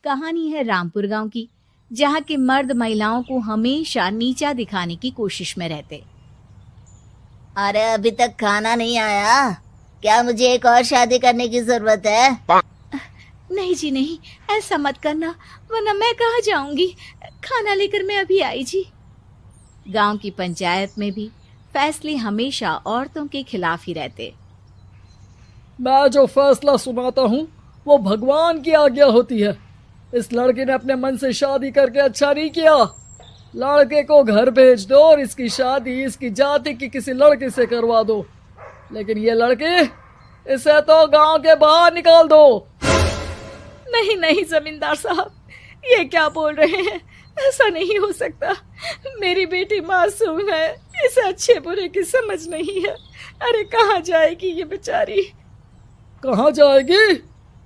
कहानी है रामपुर गांव की, जहां के मर्द महिलाओं को हमेशा नीचा दिखाने की कोशिश में रहते। अरे अभी तक खाना नहीं आया, क्या मुझे एक और शादी करने की जरूरत है? नहीं जी नहीं, ऐसा मत करना, वरना मैं कहाँ जाऊंगी। खाना लेकर मैं अभी आई जी। गांव की पंचायत में भी फैसले हमेशा औरतों के खिलाफ ही रहते। मैं जो फैसला सुनाता हूँ वो भगवान की आज्ञा होती है। इस लड़के ने अपने मन से शादी करके अच्छा नहीं किया। लड़के को घर भेज दो और इसकी शादी इसकी जाति की किसी लड़के से करवा दो, लेकिन ये लड़की, इसे तो गांव के बाहर निकाल दो। नहीं नहीं जमींदार साहब, ये क्या बोल रहे हैं? ऐसा नहीं हो सकता। मेरी बेटी मासूम है, इसे अच्छे बुरे की समझ नहीं है। अरे कहाँ जाएगी ये बेचारी? कहाँ जाएगी?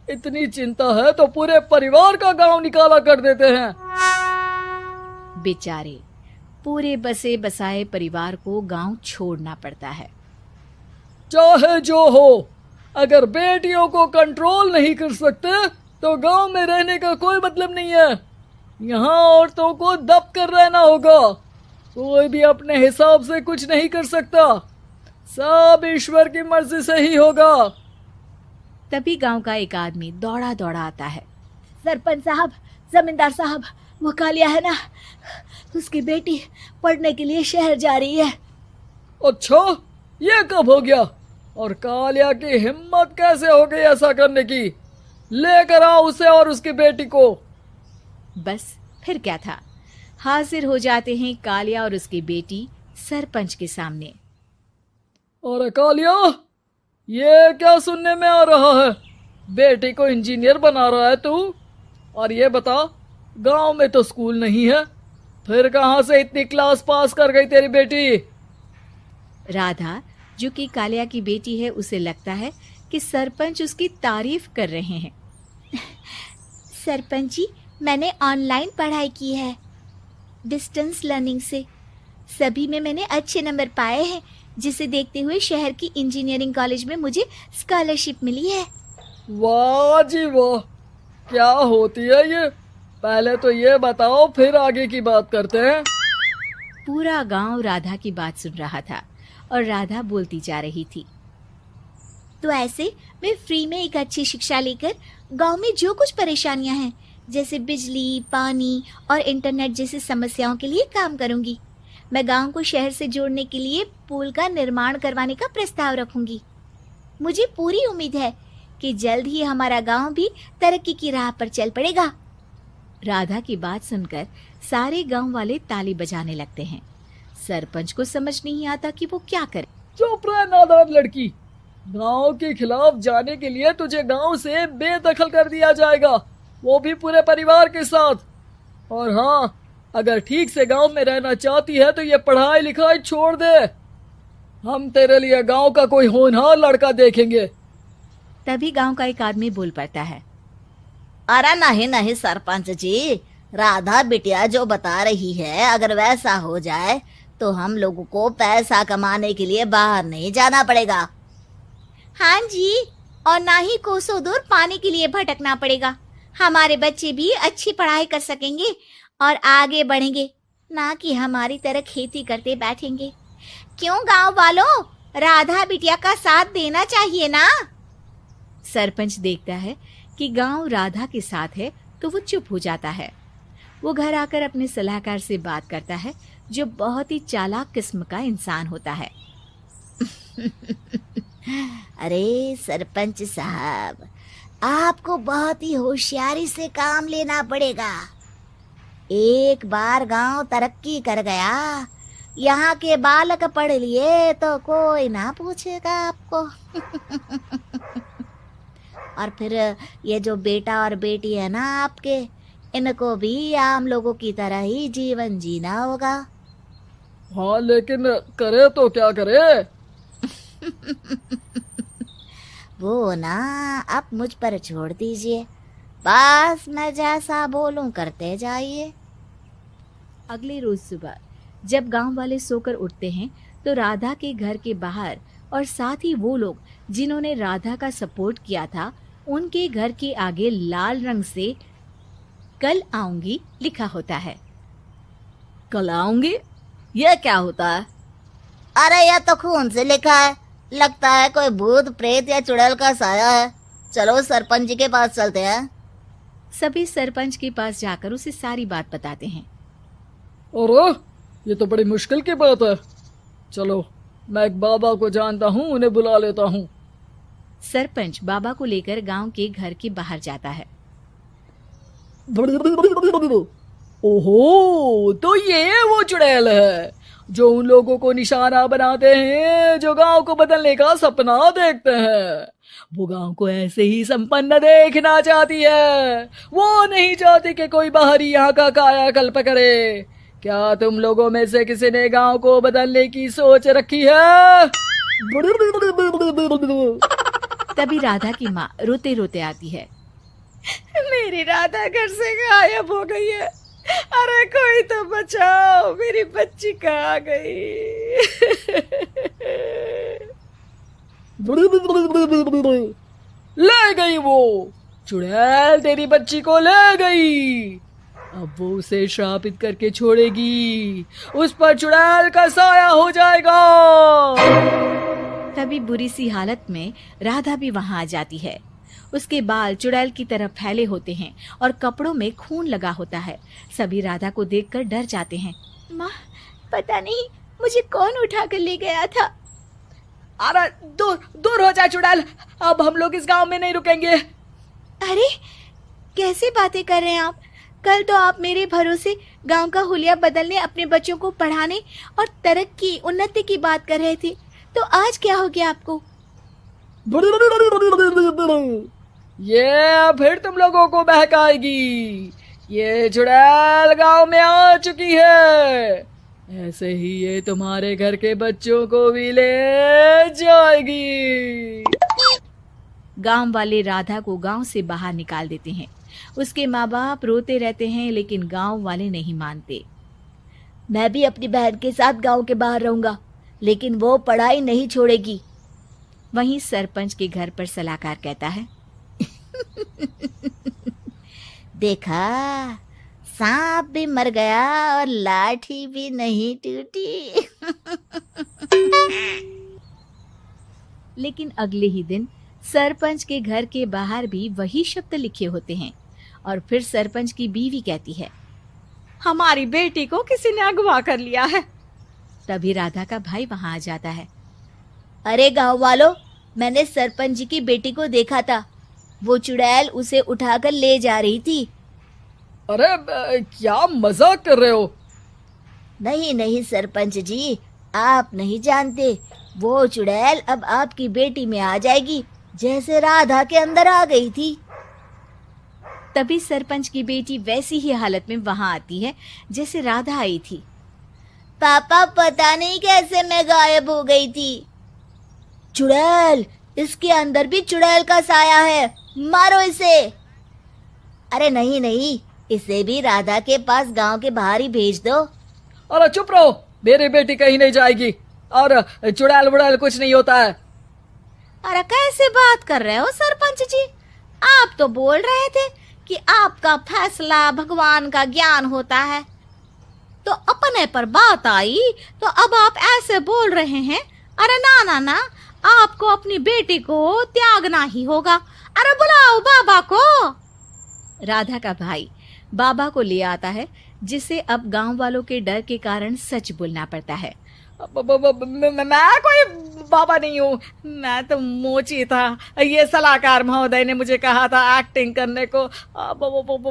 इतनी चिंता है तो पूरे परिवार का गांव निकाला कर देते हैं। बेचारे पूरे बसे बसाए परिवार को गांव छोड़ना पड़ता है। चाहे जो हो, अगर बेटियों को कंट्रोल नहीं कर सकते तो गांव में रहने का कोई मतलब नहीं है। यहाँ औरतों को दब कर रहना होगा। कोई भी अपने हिसाब से कुछ नहीं कर सकता, सब ईश्वर की मर्जी से ही होगा। तभी गांव का एक आदमी दौड़ा दौड़ा आता है। सरपंच साहब, जमींदार साहब, वो कालिया है ना, उसकी बेटी पढ़ने के लिए शहर जा रही है। अच्छा, ये कब हो गया? और कालिया की हिम्मत कैसे हो गई ऐसा करने की? लेकर आओ उसे और उसकी बेटी को। बस फिर क्या था, हाजिर हो जाते हैं कालिया और उसकी बेटी सरपंच के सामने। और कालिया, ये क्या सुनने में आ रहा है? बेटी को इंजीनियर बना रहा है तू? और ये बता, गांव में तो स्कूल नहीं है, फिर कहां से इतनी क्लास पास कर गई तेरी बेटी? राधा, जो कि कालिया की बेटी है, उसे लगता है कि सरपंच उसकी तारीफ कर रहे हैं। सरपंच जी, मैंने ऑनलाइन पढ़ाई की है, डिस्टेंस लर्निंग से। सभी में मैंने अच्छे नंबर पाए हैं, जिसे देखते हुए शहर की इंजीनियरिंग कॉलेज में मुझे स्कॉलरशिप मिली है। वाह जी वाह, क्या होती है ये? पहले तो ये बताओ, फिर आगे की बात करते हैं। पूरा गांव राधा की बात सुन रहा था और राधा बोलती जा रही थी। तो ऐसे मैं फ्री में एक अच्छी शिक्षा लेकर गांव में जो कुछ परेशानियां हैं, जैसे बिजली, पानी और इंटरनेट जैसी समस्याओं के लिए काम करूंगी। मैं गांव को शहर से जोड़ने के लिए पुल का निर्माण करवाने का प्रस्ताव रखूंगी। मुझे पूरी उम्मीद है कि जल्द ही हमारा गांव भी तरक्की की राह पर चल पड़ेगा। राधा की बात सुनकर सारे गांव वाले ताली बजाने लगते हैं। सरपंच को समझ नहीं आता कि वो क्या करे। चुप रह नादान लड़की, गांव के खिलाफ जाने के लिए तुझे गांव से बेदखल कर दिया जाएगा, वो भी पूरे परिवार के साथ। और हाँ, अगर ठीक से गांव में रहना चाहती है तो ये पढ़ाई लिखाई छोड़ दे। हम तेरे लिए गांव का कोई होनहार लड़का देखेंगे। तभी गांव का एक आदमी बोल पड़ता है। अरे नहीं नहीं सरपंच जी, राधा बिटिया जो बता रही है, अगर वैसा हो जाए तो हम लोगों को पैसा कमाने के लिए बाहर नहीं जाना पड़ेगा। हाँ जी, और ना ही कोसों दूर पानी के लिए भटकना पड़ेगा। हमारे बच्चे भी अच्छी पढ़ाई कर सकेंगे और आगे बढ़ेंगे, ना कि हमारी तरह खेती करते बैठेंगे। क्यों गांव वालों, राधा बिटिया का साथ देना चाहिए ना। सरपंच देखता है कि गांव राधा के साथ है तो वो चुप हो जाता है। वो घर आकर अपने सलाहकार से बात करता है, जो बहुत ही चालाक किस्म का इंसान होता है। अरे सरपंच साहब, आपको बहुत ही होशियारी से काम लेना पड़ेगा। एक बार गांव तरक्की कर गया, यहाँ के बालक पढ़ लिए तो कोई ना पूछेगा आपको। और फिर ये जो बेटा और बेटी है ना आपके, इनको भी आम लोगों की तरह ही जीवन जीना होगा। हाँ, लेकिन करे तो क्या करे? वो ना आप मुझ पर छोड़ दीजिए, बस मैं जैसा बोलूं करते जाइए। अगले रोज सुबह जब गांव वाले सोकर उठते हैं तो राधा के घर के बाहर और साथ ही वो लोग जिन्होंने राधा का सपोर्ट किया था, उनके घर के आगे लाल रंग से कल आऊंगी लिखा होता है। कल आऊंगी, यह क्या होता है? अरे यह तो खून से लिखा है, लगता है कोई भूत प्रेत या चुड़ैल का साया है। चलो सरपंच जी के पास चलते हैं। सभी सरपंच के पास जाकर उसे सारी बात बताते हैं। अरे ये तो बड़ी मुश्किल की बात है। चलो मैं एक बाबा को जानता हूँ, उन्हें बुला लेता हूँ। सरपंच बाबा को लेकर गांव के घर के बाहर जाता है। ओहो, तो ये वो चुड़ैल है जो उन लोगों को निशाना बनाते हैं जो गांव को बदलने का सपना देखते हैं। वो गांव को ऐसे ही संपन्न देखना चाहती है, वो नहीं चाहती कि कोई बाहरी यहाँ का कायाकल्प करे। क्या तुम लोगों में से किसी ने गांव को बदलने की सोच रखी है? तभी राधा की माँ रोते रोते आती है। मेरी राधा घर से गायब हो गई है। अरे कोई तो बचाओ, मेरी बच्ची कहाँ गई? ले गई वो चुड़ैल, तेरी बच्ची को ले गई। अब वो उसे श्रापित करके छोड़ेगी, उस पर चुड़ैल का साया हो जाएगा। तभी बुरी सी हालत में राधा भी वहां आ जाती है। उसके बाल चुड़ैल की तरह फैले होते हैं और कपड़ों में खून लगा होता है। सभी राधा को देखकर डर जाते हैं। माँ, पता नहीं मुझे कौन उठा कर ले गया था। अरे दूर दूर हो जा चुड़ैल, अब हम लोग इस गांव में नहीं रुकेंगे। अरे कैसी बातें कर रहे हैं आप? कल तो आप मेरे भरोसे गांव का हुलिया बदलने, अपने बच्चों को पढ़ाने और तरक्की उन्नति की बात कर रहे थे, तो आज क्या हो गया आपको? ये फिर तुम लोगों को बहकाएगी। ये चुड़ैल गांव में आ चुकी है, ऐसे ही ये तुम्हारे घर के बच्चों को भी ले जाएगी। गांव वाले राधा को गांव से बाहर निकाल देते हैं। उसके माँ बाप रोते रहते हैं, लेकिन गांव वाले नहीं मानते। मैं भी अपनी बहन के साथ गांव के बाहर रहूंगा, लेकिन वो पढ़ाई नहीं छोड़ेगी। वहीं सरपंच के घर पर सलाहकार कहता है। देखा, सांप भी मर गया और लाठी भी नहीं टूटी। लेकिन अगले ही दिन सरपंच के घर के बाहर भी वही शब्द लिखे होते हैं। और फिर सरपंच की बीवी कहती है, हमारी बेटी को किसी ने अगवा कर लिया है। तभी राधा का भाई वहां आ जाता है। अरे गांव वालों, मैंने सरपंच जी की बेटी को देखा था, वो चुड़ैल उसे उठाकर ले जा रही थी। अरे क्या मजाक कर रहे हो? नहीं नहीं सरपंच जी, आप नहीं जानते, वो चुड़ैल अब आपकी बेटी में आ जाएगी, जैसे राधा के अंदर आ गई थी। तभी सरपंच की बेटी वैसी ही हालत में वहां आती है जैसे राधा आई थी। पापा, पता नहीं कैसे मैं गायब हो गई थी। चुड़ैल, इसके अंदर भी चुड़ैल का साया है, मारो इसे। अरे नहीं नहीं, इसे भी राधा के पास गांव के बाहर ही भेज दो। अरे चुप रहो, मेरी बेटी कहीं नहीं जाएगी और चुड़ैल वुड़ैल कुछ नहीं होता है। अरे कैसे बात कर रहे हो सरपंच जी? आप तो बोल रहे थे कि आपका फैसला भगवान का ज्ञान होता है, तो अपने पर बात आई तो अब आप ऐसे बोल रहे हैं। अरे ना ना ना, आपको अपनी बेटी को त्यागना ही होगा। अरे बुलाओ बाबा को। राधा का भाई बाबा को ले आता है, जिसे अब गांव वालों के डर के कारण सच बोलना पड़ता है। मैं कोई बाबा नहीं हूँ, मैं तो मोची था। ये सलाहकार महोदय ने मुझे कहा था एक्टिंग करने को। अब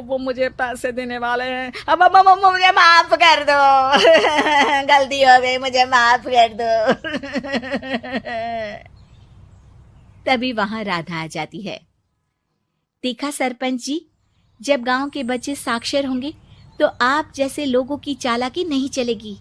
वो मुझे पैसे देने वाले हैं। अब मुझे माफ कर दो। गलती हो गई, मुझे माफ कर दो। तभी वहां राधा आ जाती है। देखा सरपंच जी, जब गांव के बच्चे साक्षर होंगे तो आप जैसे लोगों की चालाकी नहीं चलेगी।